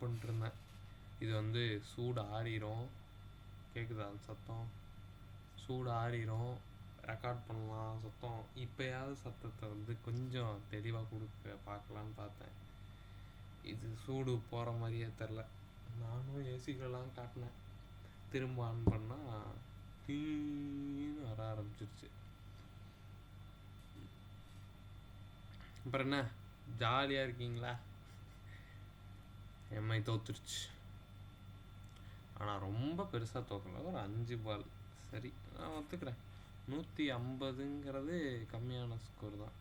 பண்ணிட்டுருந்தேன். இது வந்து சூடு ஆறிடும். கேட்குதா அந்த சத்தம்? சூடு ஆறிடும், ரெக்கார்ட் பண்ணலாம் சத்தம். இப்போயாவது சத்தத்தை வந்து கொஞ்சம் தெளிவாக கொடுக்க பார்க்கலான்னு பார்த்தேன். இது சூடு போகிற மாதிரியே தெரில. நானும் ஏசிகளெலாம் காட்டினேன். திரும்ப ஆன் பண்ணால் தீன்னு வர ஆரம்பிச்சிருச்சு. அப்புறம் என்ன, ஜாலியாக இருக்கீங்களா? எம்ஐ தோத்துருச்சு. ஆனால் ரொம்ப பெருசாக தோக்கலை, ஒரு 5 பால். சரி, நான் ஒத்துக்கிறேன். 150ங்கிறது கம்மியான ஸ்கோர் தான்.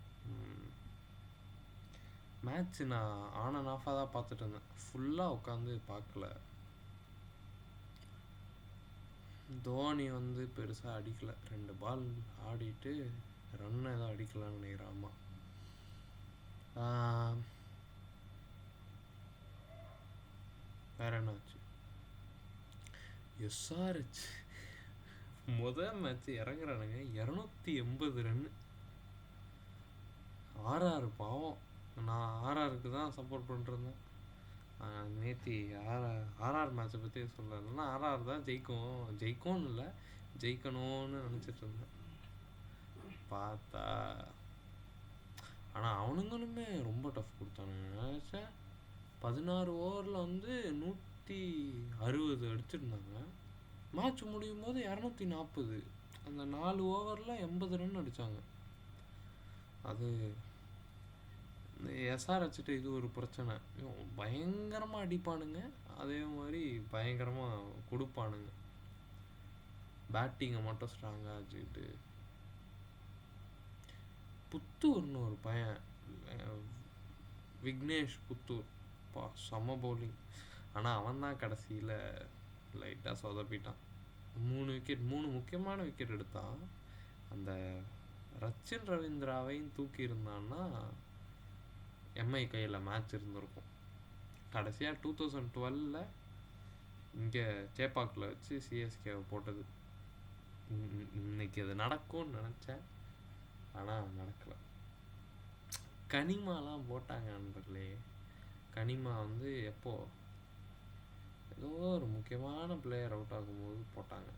மேட்ச்சு நான் ஆன் அண்ட் ஆஃபாக தான் பார்த்துட்டு இருந்தேன், ஃபுல்லாக உட்காந்து பார்க்கல. தோனி வந்து பெருசாக அடிக்கலை, 2 பால் ஆடிட்டு ரன் ஏதோ அடிக்கலான்னு நினைக்கிறேன். ஆமாம். வேற என்னாச்சு? எஸ்ஆர்ஹெச் முதல் மேட்ச் இறங்குறானுங்க, 280 ரன்னு. ஆர்ஆர் பாவம். நான் ஆர்ஆருக்கு தான் சப்போர்ட் பண்ணிருந்தேன். நேற்று ஆர்ஆர் மேட்சை பற்றி சொல்லலைன்னா ஆர்ஆர் தான் ஜெயிக்கும்னு இல்லை, ஜெயிக்கணும்னு நினச்சிட்டு இருந்தேன். பார்த்தா ஆனால் அவனுங்களுமே ரொம்ப டஃப் கொடுத்தானுங்க. 16 ஓவரில் வந்து 160 அடிச்சிருந்தாங்க. மேட்ச் முடியும் போது 240. அந்த 4 ஓவரில் 80 ரன் அடித்தாங்க. அது இந்த எஸ்ஆர்ஹெச்சிட்டு இது ஒரு பிரச்சனை. பயங்கரமாக அடிப்பானுங்க, அதே மாதிரி பயங்கரமாக கொடுப்பானுங்க. பேட்டிங்கை மட்டும் ஸ்ட்ராங்காக வச்சுக்கிட்டு. புத்தூர்னு ஒரு பையன், விக்னேஷ் புத்தூர், செம்ம பவுலிங். ஆனால் அவன் தான் கடைசியில் லைட்டாக சொதப்பிட்டான். 3 முக்கியமான விக்கெட் எடுத்தான். அந்த ரச்சின் ரவீந்திராவையும் தூக்கி இருந்தான்னா எம்ஐ கையில் மேட்ச் இருந்திருக்கும். கடைசியாக 2012 இங்கே சேப்பாக்கில் வச்சு சிஎஸ்கேவை போட்டது. இன்னைக்கு அது நடக்கும்னு நினச்சேன், ஆனால் நடக்கலை. கனிமாலாம் போட்டாங்க நண்பர்களே. கனிமா வந்து எப்போது ஏதோ ஒரு முக்கியமான பிளேயர் அவுட் ஆகும்போது போட்டாங்க.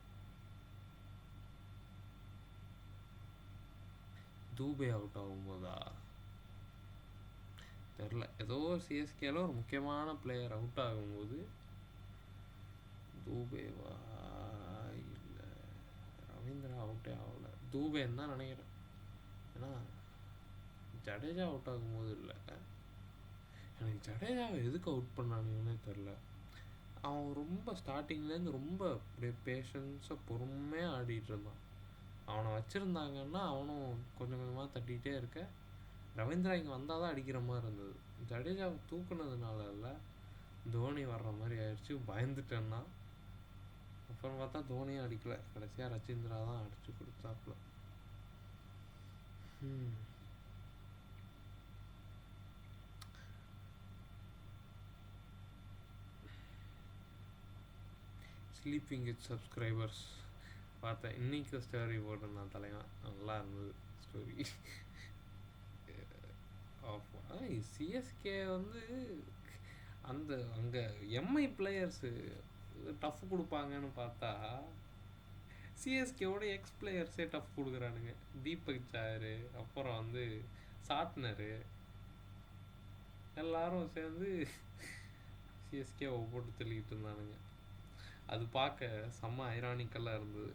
தூபே அவுட் ஆகும்போதா தெரில, ஏதோ சிஎஸ்கேல ஒரு முக்கியமான பிளேயர் அவுட் ஆகும்போது. தூபேவா இல்லை, ரவீந்திரா அவுட்டே ஆகலை, தூபேன்னு தான் நினைக்கிறேன். ஏன்னா ஜடேஜா அவுட் ஆகும்போது இல்லை. எனக்கு ஜடேஜாவை எதுக்கு அவுட் பண்ணானுங்கன்னே தெரில. அவன் ரொம்ப ஸ்டார்டிங்லேருந்து ரொம்ப அப்படியே பேஷன்ஸாக பொறுமையாக ஆடிட்டு இருந்தான். அவனை வச்சுருந்தாங்கன்னா அவனும் கொஞ்சம் கொஞ்சமாக தட்டிகிட்டே இருக்க. ரவீந்திரா இங்கே வந்தால் தான் அடிக்கிற மாதிரி இருந்தது. ஜடேஜாவை தூக்குனதுனால இல்லை, தோனி வர்ற மாதிரி ஆயிடுச்சு. பயந்துட்டேன்னா அப்புறம் பார்த்தா தோனியும் அடிக்கலை, கடைசியாக ரச்சிந்திரா தான் அடித்து கொடுத்தாப்புல. ஸ்லீப்பிங் வித் சப்ஸ்கிரைபர்ஸ் பார்த்தேன். இன்றைக்கி ஸ்டோரி போட்டிருந்தான் தலைவன், நல்லா இருந்தது ஸ்டோரி. சிஎஸ்கே வந்து அந்த அங்கே எம்ஐ பிளேயர்ஸு டஃப் கொடுப்பாங்கன்னு பார்த்தா சிஎஸ்கேவோட எக்ஸ் பிளேயர்ஸே டஃப் கொடுக்குறானுங்க. தீபக் சாரு, அப்புறம் வந்து சாட்னரு, எல்லாரும் சேர்ந்து சிஎஸ்கேவை போட்டு தள்ளிக்கிட்டு இருந்தானுங்க. அது பார்க்க செம்ம ஐரானிக்கெல்லாம் இருந்தது.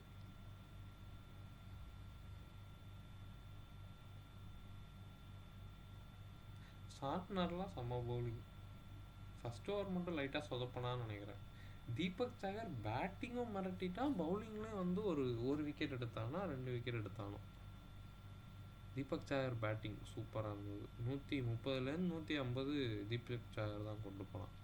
சாட்னர்லாம் செம்ம பவுலிங். ஃபஸ்ட் ஓவர் மட்டும் லைட்டாக சொதப்பனான்னு நினைக்கிறேன். தீபக் சாகர் பேட்டிங்கும் மிரட்டிட்டான், பவுலிங்லேயும் வந்து ஒரு விக்கெட் எடுத்தானா 2 விக்கெட் எடுத்தானோ. தீபக் சாகர் பேட்டிங் சூப்பராக இருந்தது. 130லேருந்து 150 தீபக் சாகர் தான் கொண்டு போனான்.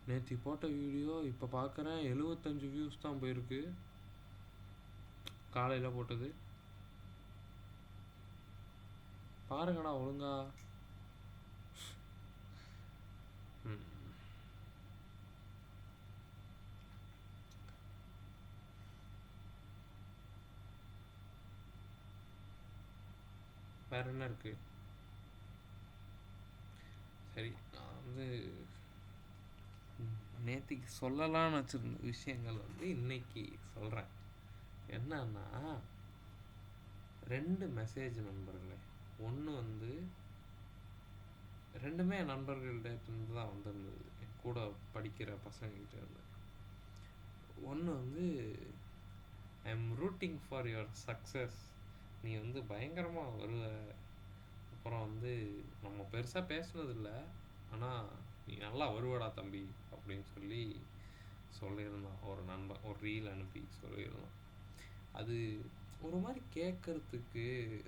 நேற்று போட்ட வீடியோ இப்போ பார்க்குறேன் 75 வியூஸ் தான் போயிருக்கு. காலையில் போட்டது பாருங்கடா ஒழுங்கா. வேற என்ன இருக்கு? சரி, நான் வந்து நேத்திக்கு சொல்லலாம்னு வச்சுருந்த விஷயங்கள் வந்து இன்னைக்கு சொல்கிறேன். என்னன்னா, 2 மெசேஜ் நண்பர்களே. ஒன்று வந்து 2மே என் நண்பர்கள்கிட்ட தான் வந்திருந்தது, என் கூட படிக்கிற பசங்ககிட்ட இருந்து. ஒன்று வந்து, I am rooting for your success, நீ வந்து பயங்கரமாக வருவ. அப்புறம் வந்து நம்ம பெருசாக பேசுனதில்ல, ஆனால் நீ நல்லா வருவடா தம்பி அப்படின்னு சொல்லி சொல்லியிருந்தான் ஒரு நண்பன். ஒரு ரீல் அனுப்பி சொல்லியிருந்தான். அது ஒரு மாதிரி கேட்கறதுக்கு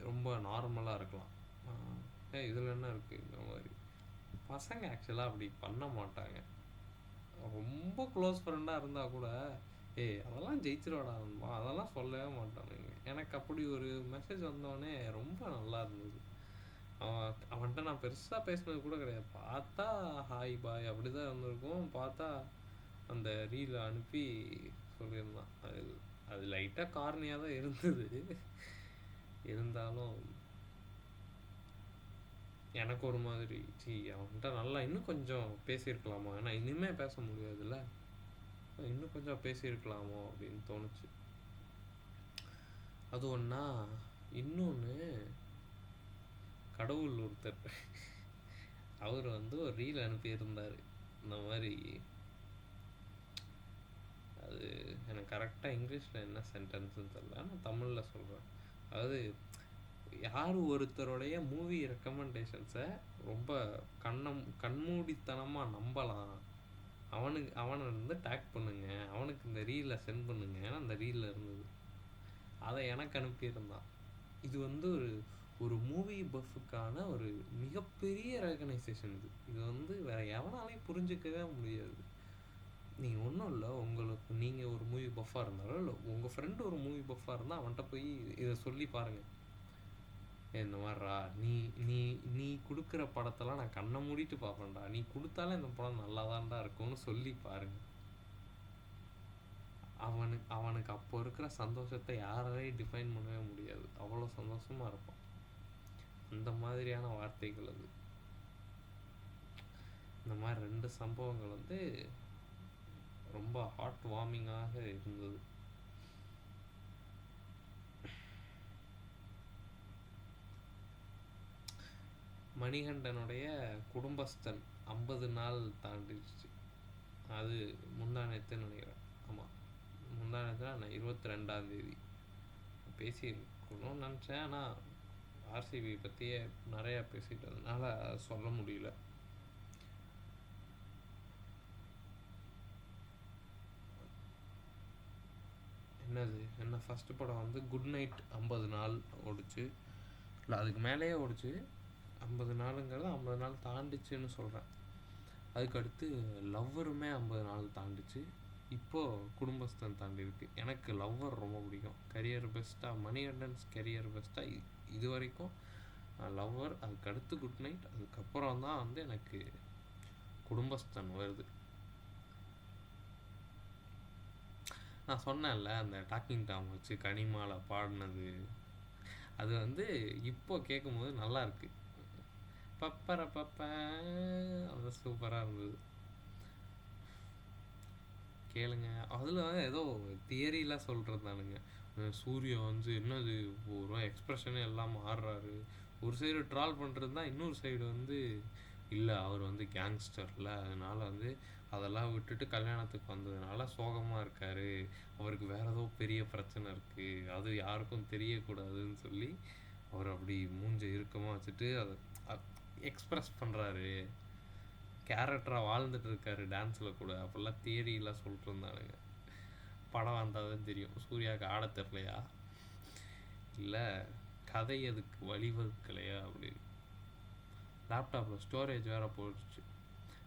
ரொம்ப நார்மலாக இருக்கலாம். இதில் என்ன இருக்குது, இந்த மாதிரி பசங்க ஆக்சுவலாக அப்படி பண்ண மாட்டாங்க. ரொம்ப க்ளோஸ் ஃப்ரெண்டாக இருந்தால் கூட, ஏய் அதெல்லாம் ஜெயிச்சிருவாடா நண்பா, அதெல்லாம் சொல்லவே மாட்டானுங்க. எனக்கு அப்படி ஒரு மெசேஜ் வந்தோடனே ரொம்ப நல்லா இருந்தது. அவன்கிட்ட நான் பெருசாக பேசினது கூட கிடையாது. பார்த்தா ஹாய் பாய் அப்படி தான் இருந்திருக்கும். பார்த்தா அந்த ரீலை அனுப்பி சொல்லியிருந்தான். அது லைட்டாக காரணியாக தான் இருந்தது. இருந்தாலும் எனக்கு ஒரு மாதிரி, அவன்கிட்ட நல்லா இன்னும் கொஞ்சம் பேசியிருக்கலாமா, ஏன்னா இனிமேல் பேச முடியாதுல்ல, இன்னும் கொஞ்சம் பேசியிருக்கலாமோ அப்படின்னு தோணுச்சு. அது ஒன்றா. இன்னொன்று, கடவுள் ஒருத்தர் அவர் வந்து ஒரு ரீல் அனுப்பியிருந்தார். இந்த மாதிரி, அது எனக்கு கரெக்டாக இங்கிலீஷில் என்ன சென்டென்ஸ்ன்னு தெரியல, நான் தமிழில் சொல்கிறேன். அதாவது, யார் ஒருத்தருடைய மூவி ரெக்கமெண்டேஷன்ஸை ரொம்ப கண்மூடித்தனமாக நம்பலாம், அவனை வந்து டேக் பண்ணுங்க, அவனுக்கு இந்த ரீலை சென்ட் பண்ணுங்க, ஏன்னா அந்த ரீலில் இருந்தது. அதை எனக்கு அனுப்பியிருந்தான். இது வந்து ஒரு மூவி பஃபுக்கான ஒரு மிகப்பெரிய ரெகனைசேஷன். இது வந்து வேறு எவனாலையும் புரிஞ்சிக்கவே முடியாது. நீங்கள் ஒன்றும் இல்லை, நீங்கள் ஒரு மூவி பஃபாக இருந்தாலும், இல்லை உங்கள் ஃப்ரெண்டு ஒரு மூவி பஃபாக இருந்தால் அவன்கிட்ட போய் இதை சொல்லி பாருங்கள். இந்த மாதிரிடா, நீ கொடுக்குற படத்தெல்லாம் நான் கண்ணை மூடிட்டு பார்ப்பேன்டா, நீ கொடுத்தாலே இந்த படம் நல்லா தான்டா இருக்கும்னு சொல்லி பாருங்கள். அவனுக்கு அப்போ இருக்கிற சந்தோஷத்தை யாராலையும் டிஃபைன் பண்ணவே முடியாது. அவ்வளோ சந்தோஷமாக இருப்பான். அந்த மாதிரியான வார்த்தைகள் அது. இந்த மாதிரி 2 சம்பவங்கள் வந்து ரொம்ப ஹார்ட் வார்மிங்காக இருந்தது. மணிகண்டனுடைய குடும்பஸ்தன் 50 நாள் தாண்டிடுச்சு. அது முந்தானத்துன்னு நினைக்கிறேன். ஆமாம், முந்தானத்துல நான் 22ஆம் தேதி பேசியிருக்கணும்னு நினச்சேன். ஆனால் ஆர்சிபி பற்றியே நிறையா பேசிட்டதுனால சொல்ல முடியல. என்ன ஃபஸ்ட்டு படம் வந்து குட் நைட் 50 நாள் ஓடிச்சு. இல்லை, அதுக்கு மேலேயே ஓடிச்சு. 50 நாளுங்கிறது 50 நாள் தாண்டிச்சுன்னு சொல்கிறேன். அதுக்கடுத்து லவ்வருமே 50 நாள் தாண்டிச்சு. இப்போது குடும்பஸ்தன் தாண்டிருக்கு. எனக்கு லவ்வர் ரொம்ப பிடிக்கும். கரியர் பெஸ்ட்டாக, மணிகண்டன்ஸ் கரியர் பெஸ்ட்டாக இது வரைக்கும் லவ்வர், அதுக்கடுத்து குட் நைட், அதுக்கப்புறம் தான் வந்து எனக்கு குடும்பஸ்தன் வருது. நான் சொன்னேன்ல, அந்த டாக்கிங் டாம் வச்சு கனிமால பாடினது, அது வந்து இப்போ கேட்கும்போது நல்லா இருக்கு. பப்பர பப்ப, அது சூப்பராக இருந்தது. கேளுங்க. அதில் ஏதோ தியரிலாம் சொல்கிறதானுங்க. சூர்யா வந்து என்னது ஒரு எக்ஸ்ப்ரெஷனே எல்லாம் மாறுறாரு. ஒரு சைடு ட்ரால் பண்ணுறது தான், இன்னொரு சைடு வந்து இல்லை அவர் வந்து கேங்ஸ்டரில், அதனால் வந்து அதெல்லாம் விட்டுட்டு கல்யாணத்துக்கு வந்ததுனால சோகமாக இருக்கார், அவருக்கு வேறு ஏதோ பெரிய பிரச்சனை இருக்குது, அது யாருக்கும் தெரியக்கூடாதுன்னு சொல்லி அவர் அப்படி மூஞ்ச இறுக்கமாக வச்சுட்டு அதை எக்ஸ்ப்ரெஸ் பண்ணுறாரு, கேரக்டராக வாழ்ந்துட்டு இருக்காரு டான்ஸில் கூட, அப்படிலாம் தியரிலாம் சொல்லிட்டு இருந்தானுங்க. படம் வந்தால் தான் தெரியும் சூர்யாவுக்கு ஆட தெரிலையா, இல்லை கதை அதுக்கு வழிவகுக்கலையா அப்படின்னு. லேப்டாப்பில் ஸ்டோரேஜ் வேறு போயிடுச்சு.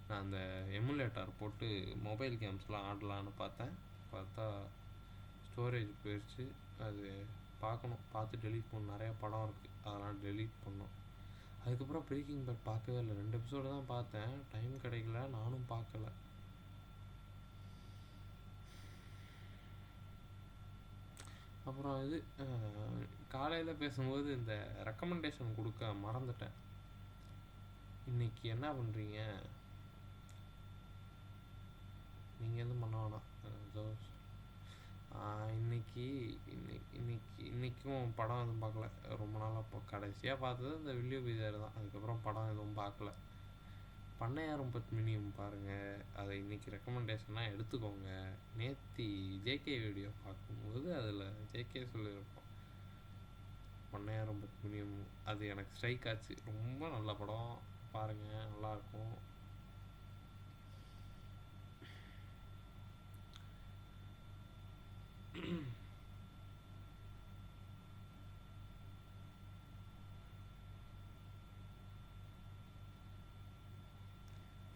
நான் அந்த எமுலேட்டர் போட்டு மொபைல் கேம்ஸ்லாம் ஆடலான்னு பார்த்தா ஸ்டோரேஜ் போயிடுச்சு. அது பார்க்கணும், பார்த்து டெலீட் பண்ணணும். நிறையா படம் இருக்குது, அதெல்லாம் டெலீட் பண்ணோம். அதுக்கப்புறம் பிரேக்கிங் பேட் பார்க்கவே இல்லை. 2 எபிசோடு தான் பார்த்தேன், டைம் கிடைக்கல, நானும் பார்க்கல. அப்புறம் இது காலையில் பேசும்போது இந்த ரெக்கமெண்டேஷன் கொடுக்க மறந்துட்டேன். இன்னைக்கு என்ன பண்ணுறீங்க? நீங்கள் எதுவும் பண்ண வேணாம். ஏதோ இன்னைக்கு இன்னைக்கும் படம் எதுவும் பார்க்கல. ரொம்ப நாளாக இப்போ கடைசியாக பார்த்தது இந்த வில்லியோ பிசார் தான். அதுக்கப்புறம் படம் எதுவும் பார்க்கல. பண்ணையாரும் பத்மினியும் பாருங்கள். அதை இன்றைக்கி ரெக்கமெண்டேஷனாக எடுத்துக்கோங்க. நேத்தி ஜேகே வீடியோ பார்க்கும்போது அதில் ஜேகே சொல்லியிருப்போம் பண்ணையாரும் பத்மினியும். அது எனக்கு ஸ்ட்ரைக் ஆச்சு. ரொம்ப நல்ல படம், பாருங்கள், நல்லாயிருக்கும்.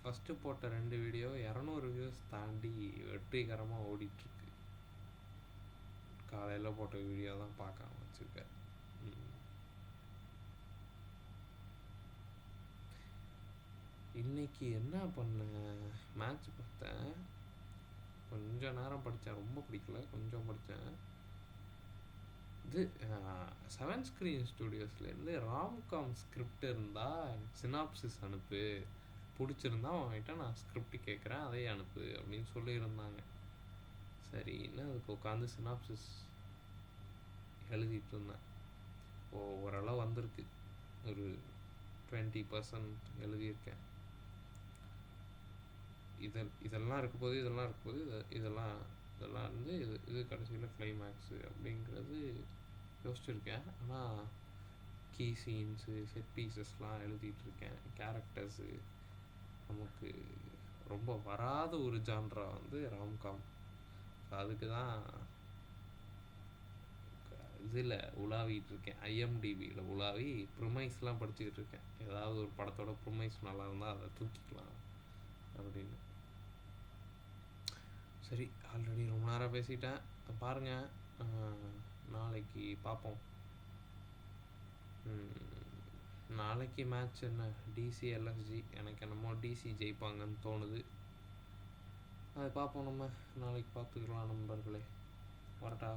ஃபஸ்ட்டு போட்ட 2 வீடியோ 200 வியூஸ் தாண்டி வெற்றிகரமாக ஓடிட்டுருக்கு. காலையில் போட்ட வீடியோ தான் பார்க்காம வச்சுருக்கேன். இன்றைக்கி என்ன பண்ணேன்? மேட்ச் பார்த்தேன், கொஞ்சம் நேரம் படித்தேன். ரொம்ப பிடிக்கல, கொஞ்சம் படித்தேன். இது 7 ஸ்க்ரீன் ஸ்டுடியோஸ்லேருந்து ராம்காம் ஸ்கிரிப்ட் இருந்தால் சினாப்சிஸ் அனுப்பு, பிடிச்சிருந்தா அவன்கிட்ட நான் ஸ்கிரிப்ட் கேட்குறேன், அதையே அனுப்பு அப்படின்னு சொல்லியிருந்தாங்க. சரின்னு அதுக்கு உட்காந்து சினாப்சிஸ் எழுதிட்டு இருந்தேன். ஓரளவு வந்திருக்கு, ஒரு 20% எழுதியிருக்கேன். இதெல்லாம் இருக்க போது இதெல்லாம் வந்து இது கடைசியில் கிளைமேக்ஸு அப்படிங்கிறது யோசிச்சுருக்கேன். ஆனால் கீ சீன்ஸு, செட் பீசஸ்லாம் எழுதிட்டுருக்கேன். கேரக்டர்ஸு நமக்கு ரொம்ப வராத ஒரு ஜான்ரா வந்து ராம்காம். அதுக்கு தான் இதில் உலாவிட்டு இருக்கேன், ஐஎம்டிபியில் உலாவி ப்ரிமைஸ்லாம் படிச்சுக்கிட்டு இருக்கேன். ஏதாவது ஒரு படத்தோட ப்ரிமைஸ் நல்லா இருந்தால் அதை தூக்கிக்கலாம் அப்படின்னு. சரி, ஆல்ரெடி ரொம்ப நேரம் பேசிட்டேன். பாருங்கள், நாளைக்கு பார்ப்போம். நாளைக்கு மேட்ச் என்ன? DC LSG. எனக்கு என்னமோ டிசி ஜெயிப்பாங்கன்னு தோணுது. அதை பார்ப்போம். நம்ம நாளைக்கு பார்த்துக்கலாம் நண்பர்களே. வரட்டா?